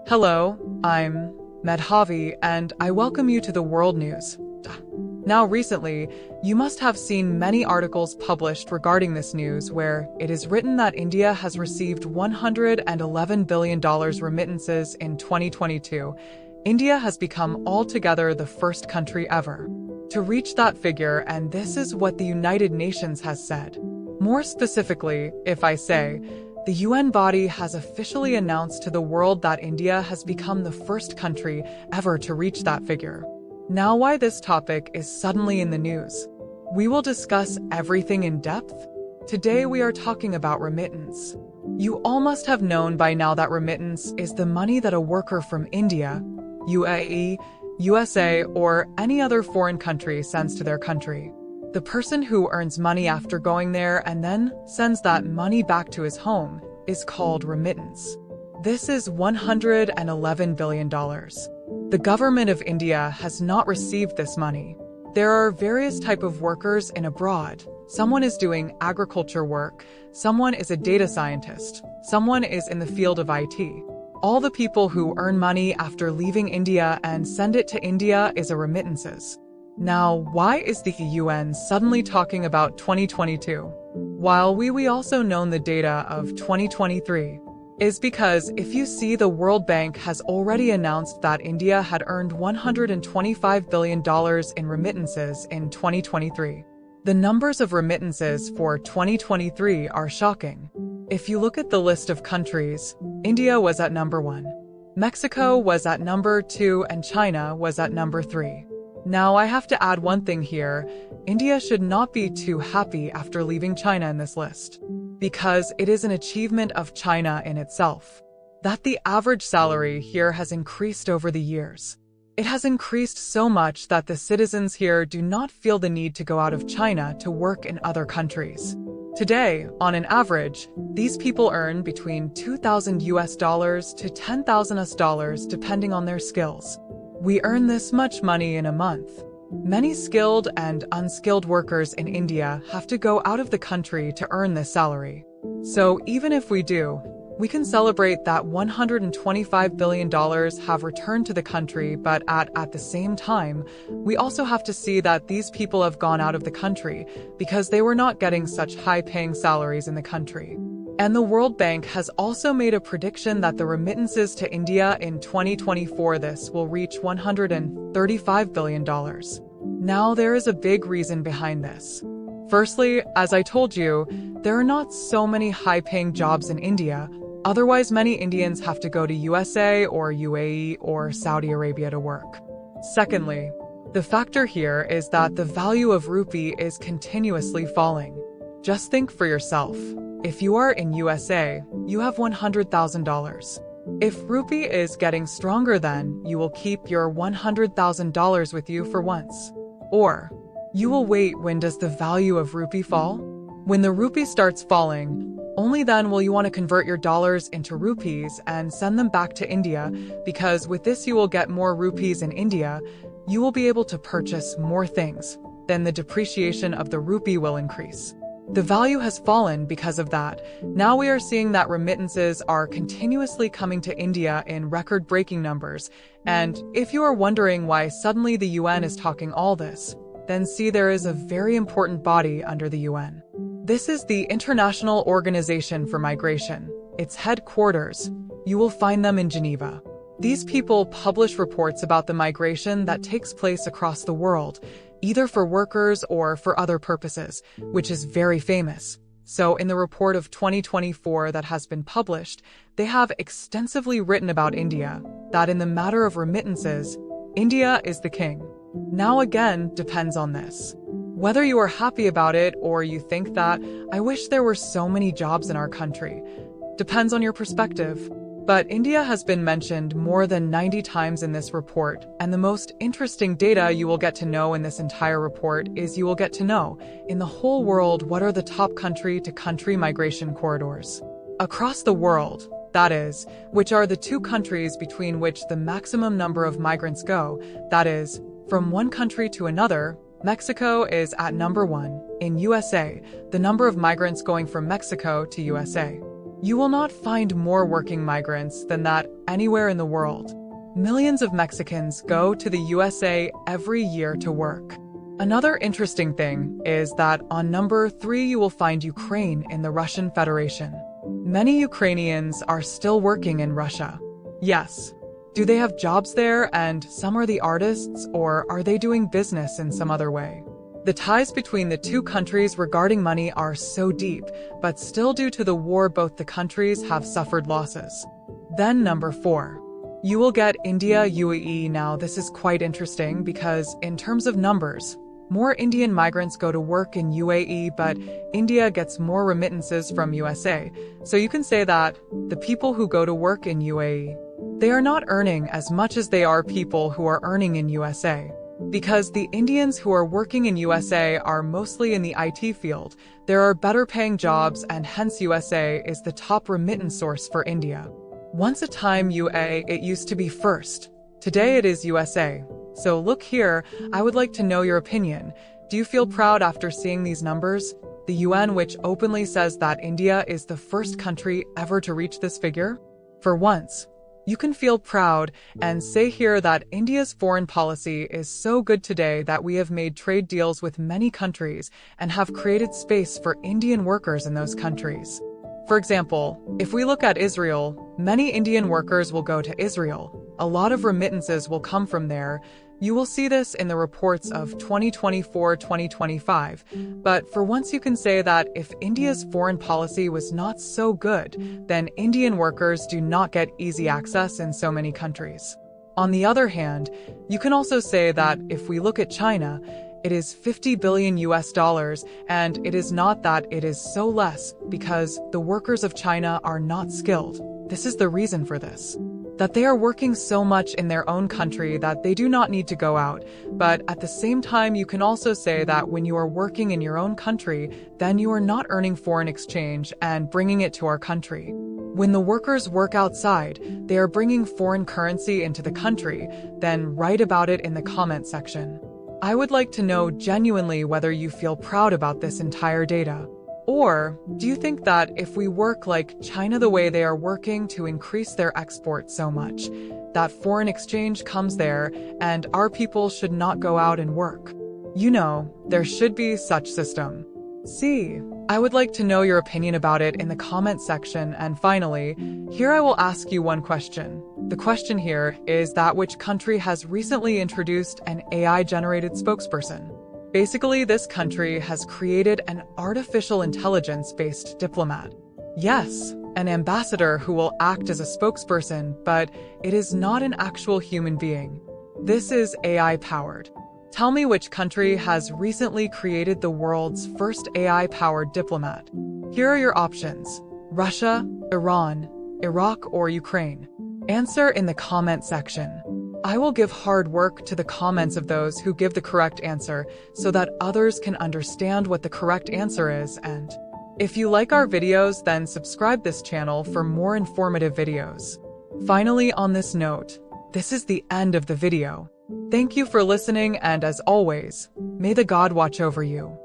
Hello, I'm Medhavi, and I welcome you to the World News. Now, recently, you must have seen many articles published regarding this news where it is written that India has received $111 billion remittances in 2022. India has become altogether the first country ever to reach that figure, and this is what the United Nations has said. More specifically, if I say, the UN body has officially announced to the world that India has become the first country ever to reach that figure. Now, why this topic is suddenly in the news? We will discuss everything in depth. Today we are talking about remittance. You all must have known by now that remittance is the money that a worker from India, UAE, USA, or any other foreign country sends to their country. The person who earns money after going there and then sends that money back to his home is called remittance. This is $111 billion. The government of India has not received this money. There are various types of workers in abroad. Someone is doing agriculture work, someone is a data scientist, someone is in the field of IT. All the people who earn money after leaving India and send it to India is a remittances. Now, why is the UN suddenly talking about 2022? While we also known the data of 2023, is because if you see the World Bank has already announced that India had earned $125 billion in remittances in 2023. The numbers of remittances for 2023 are shocking. If you look at the list of countries, India was at number 1, Mexico was at number 2, and China was at number 3. Now, I have to add one thing here. India should not be too happy after leaving China in this list, because it is an achievement of China in itself that the average salary here has increased over the years. It has increased so much that the citizens here do not feel the need to go out of China to work in other countries. Today, on an average, these people earn between $2,000 to $10,000 depending on their skills. We earn this much money in a month. Many skilled and unskilled workers in India have to go out of the country to earn this salary. So even if we do, we can celebrate that $125 billion have returned to the country, but at the same time, we also have to see that these people have gone out of the country because they were not getting such high-paying salaries in the country. And the World Bank has also made a prediction that the remittances to India in 2024 this will reach $135 billion. Now, there is a big reason behind this. Firstly, as I told you, there are not so many high-paying jobs in India. Otherwise, many Indians have to go to USA or UAE or Saudi Arabia to work. Secondly, the factor here is that the value of rupee is continuously falling. Just think for yourself. If you are in USA, you have $100,000. If rupee is getting stronger, then you will keep your $100,000 with you for once. Or you will wait. When does the value of rupee fall? When the rupee starts falling, only then will you want to convert your dollars into rupees and send them back to India, because with this you will get more rupees in India. You will be able to purchase more things. Then the depreciation of the rupee will increase. The value has fallen because of that. Now we are seeing that remittances are continuously coming to India in record-breaking numbers. And if you are wondering why suddenly the UN is talking all this, then see, there is a very important body under the UN. This is the International Organization for Migration. Its headquarters, you will find them in Geneva. These people publish reports about the migration that takes place across the world, either for workers or for other purposes, which is very famous. So in the report of 2024 that has been published, they have extensively written about India, that in the matter of remittances, India is the king. Now again, depends on this. Whether you are happy about it or you think that, I wish there were so many jobs in our country, depends on your perspective. But India has been mentioned more than 90 times in this report, and the most interesting data you will get to know in this entire report is you will get to know, in the whole world, what are the top country-to-country migration corridors. Across the world, that is, which are the two countries between which the maximum number of migrants go, that is, from one country to another. Mexico is at number 1. In USA, the number of migrants going from Mexico to USA. You will not find more working migrants than that anywhere in the world. Millions of Mexicans go to the USA every year to work. Another interesting thing is that on number 3 you will find Ukraine in the Russian Federation. Many Ukrainians are still working in Russia. Yes. Do they have jobs there and some are the artists, or are they doing business in some other way? The ties between the two countries regarding money are so deep, but still due to the war both the countries have suffered losses. Then number 4. You will get India, UAE. Now this is quite interesting because in terms of numbers, more Indian migrants go to work in UAE, but India gets more remittances from USA. So you can say that the people who go to work in UAE, they are not earning as much as they are people who are earning in USA. Because the Indians who are working in USA are mostly in the IT field, there are better paying jobs and hence USA is the top remittance source for India. Once a time UAE, it used to be first. Today it is USA. So look here, I would like to know your opinion. Do you feel proud after seeing these numbers? The UN, which openly says that India is the first country ever to reach this figure? For once, you can feel proud and say here that India's foreign policy is so good today that we have made trade deals with many countries and have created space for Indian workers in those countries. For example, if we look at Israel, many Indian workers will go to Israel. A lot of remittances will come from there. You will see this in the reports of 2024-2025. But for once you can say that if India's foreign policy was not so good, then Indian workers do not get easy access in so many countries. On the other hand, you can also say that if we look at China, it is $50 billion and it is not that it is so less because the workers of China are not skilled. This is the reason for this. That they are working so much in their own country that they do not need to go out. But at the same time, you can also say that when you are working in your own country, then you are not earning foreign exchange and bringing it to our country. When the workers work outside, they are bringing foreign currency into the country, then write about it in the comment section. I would like to know genuinely whether you feel proud about this entire data. Or do you think that if we work like China the way they are working to increase their export so much, that foreign exchange comes there and our people should not go out and work? You know, there should be such system. See, I would like to know your opinion about it in the comment section. And finally, here I will ask you one question. The question here is that which country has recently introduced an AI-generated spokesperson? Basically, this country has created an artificial intelligence-based diplomat. Yes, an ambassador who will act as a spokesperson, but it is not an actual human being. This is AI-powered. Tell me which country has recently created the world's first AI-powered diplomat. Here are your options: Russia, Iran, Iraq, or Ukraine. Answer in the comment section. I will give hard work to the comments of those who give the correct answer so that others can understand what the correct answer is. And if you like our videos, then subscribe this channel for more informative videos. Finally, on this note, this is the end of the video. Thank you for listening, and as always, may the God watch over you.